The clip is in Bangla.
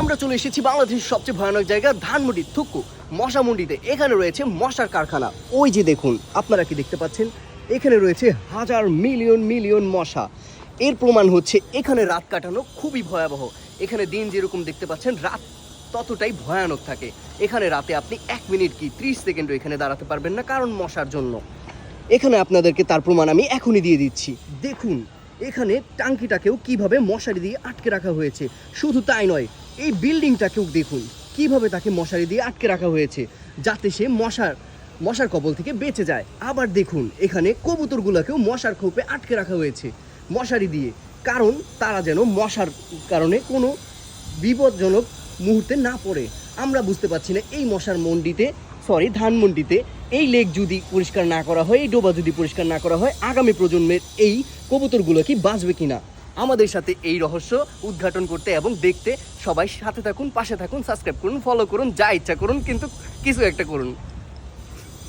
আমরা চলে এসেছি বাংলাদেশের সবচেয়ে ভয়ানক জায়গা ধানমন্ডি থুকু মশা মন্ডিতে। এখানে রয়েছে মশার কারখানা। ওই যে দেখুন, আপনারা কি দেখতে পাচ্ছেন? এখানে রয়েছে হাজার মিলিয়ন মিলিয়ন মশা। এর প্রমাণ হচ্ছে এখানে রাত কাটানো খুবই ভয়াবহ। এখানে দিন যেরকম দেখতে পাচ্ছেন, রাত ততটাই ভয়ানক থাকে। এখানে রাতে আপনি 1 মিনিট কি 30 সেকেন্ডও এখানে দাঁড়াতে পারবেন না, কারণ মশার জন্য। এখানে আপনাদেরকে তার প্রমাণ আমি এখনই দিয়ে দিচ্ছি। দেখুন এখানে টাঙ্কিটাকেও কিভাবে মশারি দিয়ে আটকে রাখা হয়েছে। শুধু তাই নয়, এই বিল্ডিংটাকেও দেখুন কিভাবে তাকে মশারি দিয়ে আটকে রাখা হয়েছে, যাতে সে মশার কবল থেকে বেঁচে যায়। আবার দেখুন এখানে কবুতরগুলোকেও মশার খোপে আটকে রাখা হয়েছে মশারি দিয়ে, কারণ তারা যেন মশার কারণে কোনো বিপজ্জনক মুহূর্তে না পড়ে। আমরা বুঝতে পারছি না এই ধানমন্ডিতে এই লেক যদি পরিষ্কার না করা হয়, এই ডোবা যদি পরিষ্কার না করা হয়, আগামী প্রজন্মের এই কবুতরগুলো কি বাঁচবে কিনা। আমাদের সাথে এই রহস্য উদ্ঘাটন করতে এবং দেখতে সবাই সাথে থাকুন, পাশে থাকুন, সাবস্ক্রাইব করুন, ফলো করুন, যা ইচ্ছা করুন, কিন্তু কিছু একটা করুন।